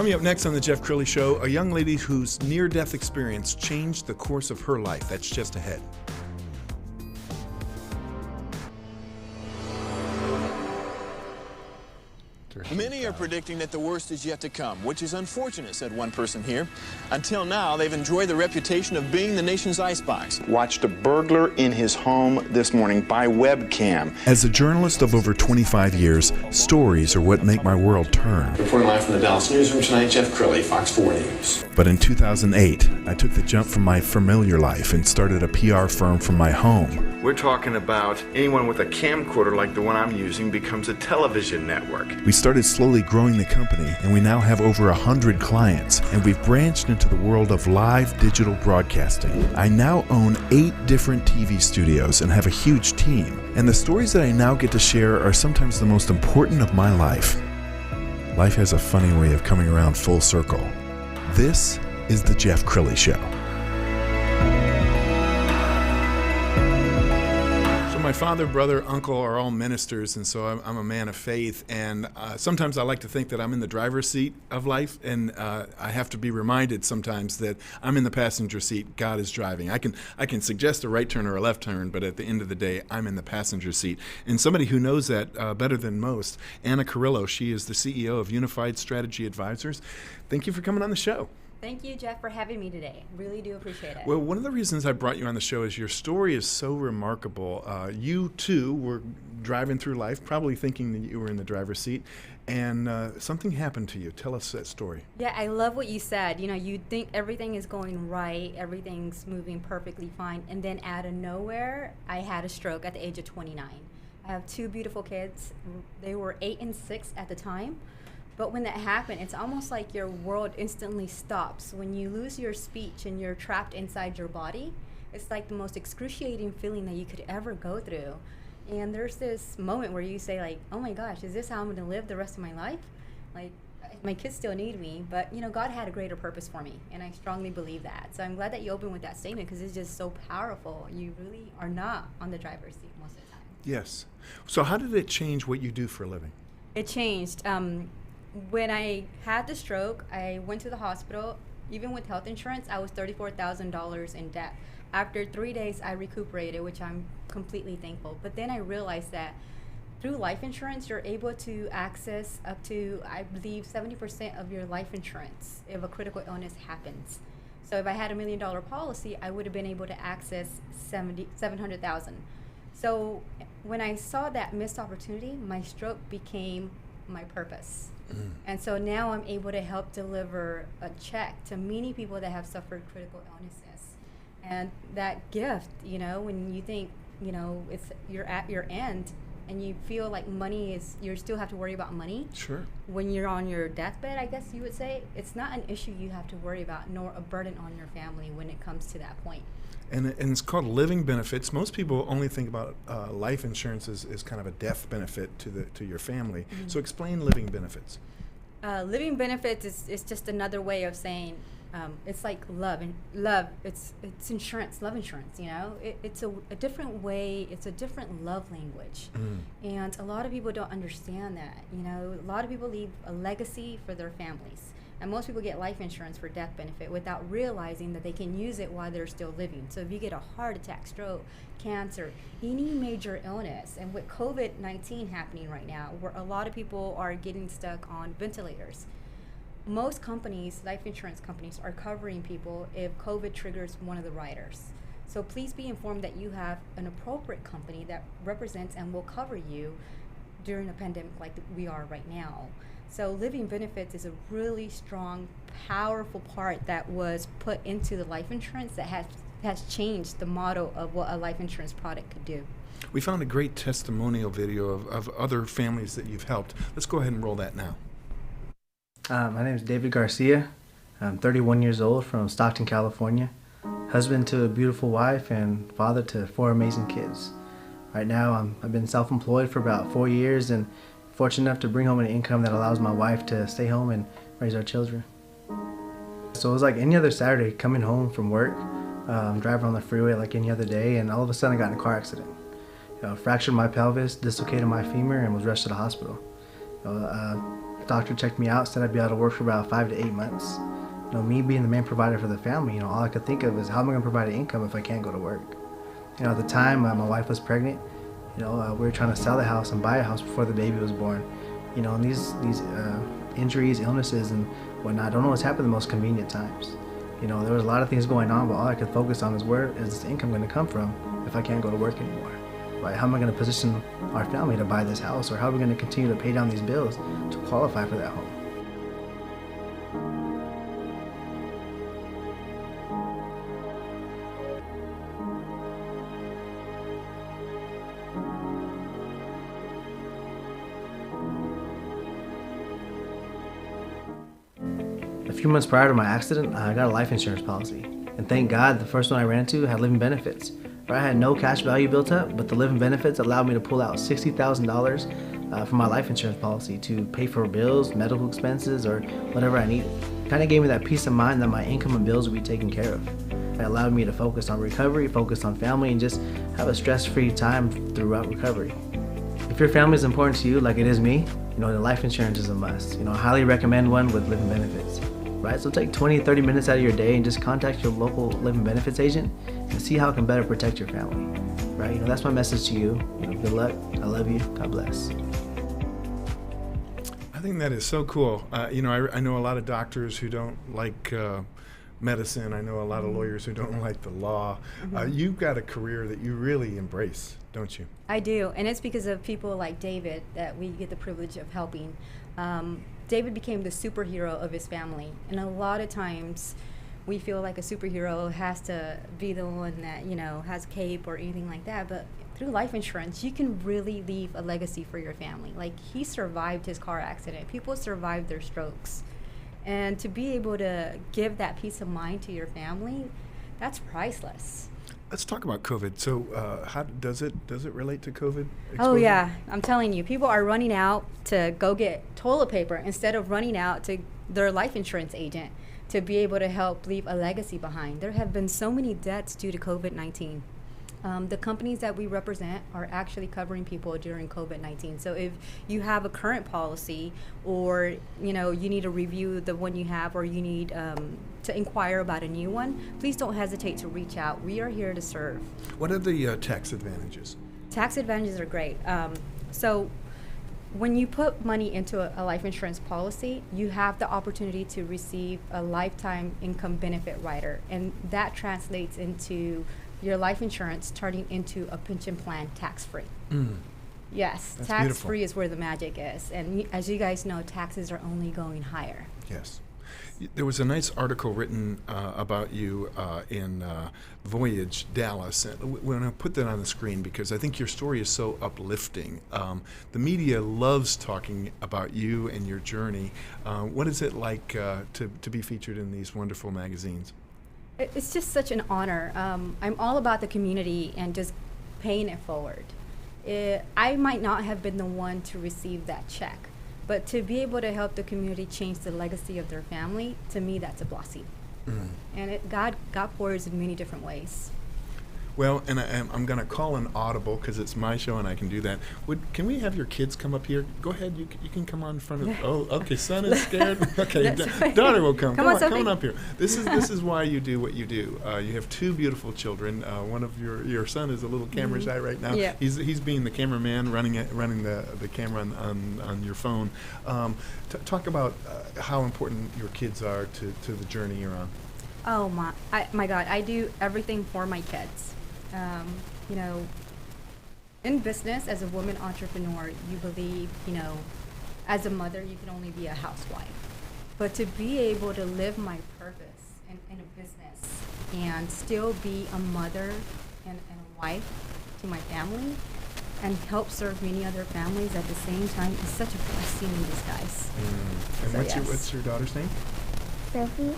Coming up next on the Jeff Crilley Show, a young lady whose near-death experience changed the course of her life. That's just ahead. Many are predicting that the worst is yet to come, which is unfortunate, said one person here. Until now, they've enjoyed the reputation of being the nation's icebox. Watched a burglar in his home this morning by webcam. As a journalist of over 25 years, stories are what make my world turn. Reporting live from the Dallas newsroom tonight, Jeff Crilley, Fox 4 News. But in 2008, I took the jump from my familiar life and started a PR firm from my home. We're talking about anyone with a camcorder like the one I'm using becomes a television network. We started slowly growing the company, and we now have over 100 clients, and we've branched into the world of live digital broadcasting. I now own 8 different TV studios and have a huge team, and the stories that I now get to share are sometimes the most important of my life. Life has a funny way of coming around full circle. This is the Jeff Crilley Show. My father, brother, uncle are all ministers, and so I'm a man of faith, and sometimes I like to think that I'm in the driver's seat of life, and I have to be reminded sometimes that I'm in the passenger seat, God is driving. I can suggest a right turn or a left turn, but at the end of the day, I'm in the passenger seat. And somebody who knows that better than most, Ana Carrillo, she is the CEO of Unified Strategy Advisors. Thank you for coming on the show. Thank you, Jeff, for having me today. Really do appreciate it. Well, one of the reasons I brought you on the show is your story is so remarkable. You, too, were driving through life, probably thinking that you were in the driver's seat, and something happened to you. Tell us that story. Yeah, I love what you said. You know, you think everything is going right, everything's moving perfectly fine, and then out of nowhere, I had a stroke at the age of 29. I have 2 beautiful kids. They were 8 and 6 at the time. But when that happened, it's almost like your world instantly stops. When you lose your speech and you're trapped inside your body, it's like the most excruciating feeling that you could ever go through. And there's this moment where you say, like, oh my gosh, is this how I'm going to live the rest of my life? Like, my kids still need me, but, you know, God had a greater purpose for me, and I strongly believe that. So I'm glad that you opened with that statement, because it's just so powerful. You really are not on the driver's seat most of the time. Yes. So how did it change what you do for a living? It changed. When I had the stroke, I went to the hospital. Even with health insurance, I was $34,000 in debt. After 3 days, I recuperated, which I'm completely thankful. But then I realized that through life insurance, you're able to access up to, I believe, 70% of your life insurance if a critical illness happens. So if I had $1 million policy, I would have been able to access $700,000. So when I saw that missed opportunity, my stroke became my purpose. And so now I'm able to help deliver a check to many people that have suffered critical illnesses. And that gift, you know, when you think, you know, you're at your end and you feel like money is, you still have to worry about money. Sure. When you're on your deathbed, I guess you would say, it's not an issue you have to worry about, nor a burden on your family when it comes to that point. And it's called living benefits. Most people only think about life insurance as kind of a death benefit to your family. Mm-hmm. So explain living benefits. Living benefits is just another way of saying it's like love. It's insurance, love insurance. You know, it's a different way. It's a different love language, and a lot of people don't understand that. You know, a lot of people leave a legacy for their families. And most people get life insurance for death benefit without realizing that they can use it while they're still living. So if you get a heart attack, stroke, cancer, any major illness, and with COVID-19 happening right now, where a lot of people are getting stuck on ventilators, most companies, life insurance companies, are covering people if COVID triggers one of the riders. So please be informed that you have an appropriate company that represents and will cover you during a pandemic like we are right now. So living benefits is a really strong, powerful part that was put into the life insurance that has changed the model of what a life insurance product could do. We found a great testimonial video of other families that you've helped. Let's go ahead and roll that now. My name is David Garcia. I'm 31 years old from Stockton, California. Husband to a beautiful wife and father to 4 amazing kids. Right now I've been self-employed for about 4 years and fortunate enough to bring home an income that allows my wife to stay home and raise our children. So it was like any other Saturday coming home from work, driving on the freeway like any other day, and all of a sudden I got in a car accident. Fractured my pelvis, dislocated my femur, and was rushed to the hospital. Doctor checked me out, said I'd be able to work for about 5 to 8 months. You know, me being the main provider for the family, you know, all I could think of is how am I going to provide an income if I can't go to work? You know, at the time, my wife was pregnant. You know, we were trying to sell the house and buy a house before the baby was born. You know, and these injuries, illnesses, and whatnot don't always happen at the most convenient times. You know, there was a lot of things going on, but all I could focus on is where is this income going to come from if I can't go to work anymore? Right? How am I going to position our family to buy this house, or how are we going to continue to pay down these bills to qualify for that home? A few months prior to my accident, I got a life insurance policy. And thank God, the first one I ran into had living benefits. I had no cash value built up, but the living benefits allowed me to pull out $60,000 from my life insurance policy to pay for bills, medical expenses, or whatever I needed. It kind of gave me that peace of mind that my income and bills would be taken care of. It allowed me to focus on recovery, focus on family, and just have a stress-free time throughout recovery. If your family is important to you, like it is me, you know, the life insurance is a must. You know, I highly recommend one with living benefits. Right? So take 20-30 minutes out of your day and just contact your local living benefits agent and see how it can better protect your family. Right? You know, that's my message to you. You know, good luck. I love you. God bless. I think that is so cool. You know, I know a lot of doctors who don't like medicine. I know a lot of lawyers who don't like the law. You've got a career that you really embrace, don't you? I do, and it's because of people like David that we get the privilege of helping. David became the superhero of his family, and a lot of times we feel like a superhero has to be the one that, you know, has a cape or anything like that, but through life insurance you can really leave a legacy for your family. Like, he survived his car accident, people survived their strokes, and to be able to give that peace of mind to your family, that's priceless. Let's talk about COVID. So how does it relate to COVID exposure? Oh yeah, I'm telling you, people are running out to go get toilet paper instead of running out to their life insurance agent to be able to help leave a legacy behind. There have been so many deaths due to COVID-19. The companies that we represent are actually covering people during COVID-19. So if you have a current policy, or you know, you need to review the one you have, or you need to inquire about a new one, please don't hesitate to reach out. We are here to serve. What are the tax advantages? Tax advantages are great. So when you put money into a life insurance policy, you have the opportunity to receive a lifetime income benefit rider, and that translates into your life insurance turning into a pension plan tax-free. Yes, That's tax-free beautiful. is where the magic is. And as you guys know, taxes are only going higher. Yes. There was a nice article written about you in Voyage Dallas. We're going to put that on the screen because I think your story is so uplifting. The media loves talking about you and your journey. What is it like to be featured in these wonderful magazines? It's just such an honor. I'm all about the community and just paying it forward. I might not have been the one to receive that check, but to be able to help the community change the legacy of their family, to me, that's a blessing. And God pours in many different ways. Well, and I'm going to call an audible because it's my show and I can do that. Can we have your kids come up here? Go ahead. You can come on in front of. Oh, okay. Son is scared. Okay, daughter will come. Come on up here. This is why you do what you do. You have two beautiful children. One of your son is a little camera shy right now. Yeah. He's being the cameraman, running the camera on your phone. Talk about how important your kids are to the journey you're on. Oh my God! I do everything for my kids. You know, in business, as a woman entrepreneur, you believe, you know, as a mother, you can only be a housewife. But to be able to live my purpose in a business and still be a mother and a wife to my family and help serve many other families at the same time is such a blessing in disguise. And So, yes. what's your daughter's name? Sophie?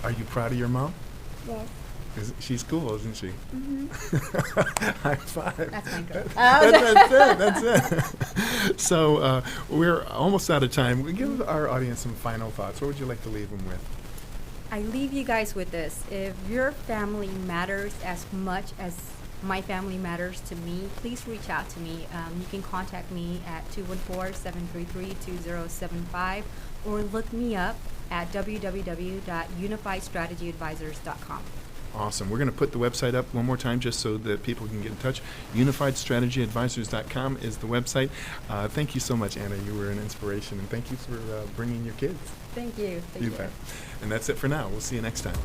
Are you proud of your mom? Yes. She's cool, isn't she? High five. That's my girl. That's it. So we're almost out of time. We give our audience some final thoughts. What would you like to leave them with? I leave you guys with this. If your family matters as much as my family matters to me, please reach out to me. You can contact me at 214-733-2075 or look me up at www.unifiedstrategyadvisors.com. Awesome. We're going to put the website up one more time just so that people can get in touch. UnifiedStrategyAdvisors.com is the website. Thank you so much, Ana. You were an inspiration, and thank you for bringing your kids. Thank you. You bet. And that's it for now. We'll see you next time.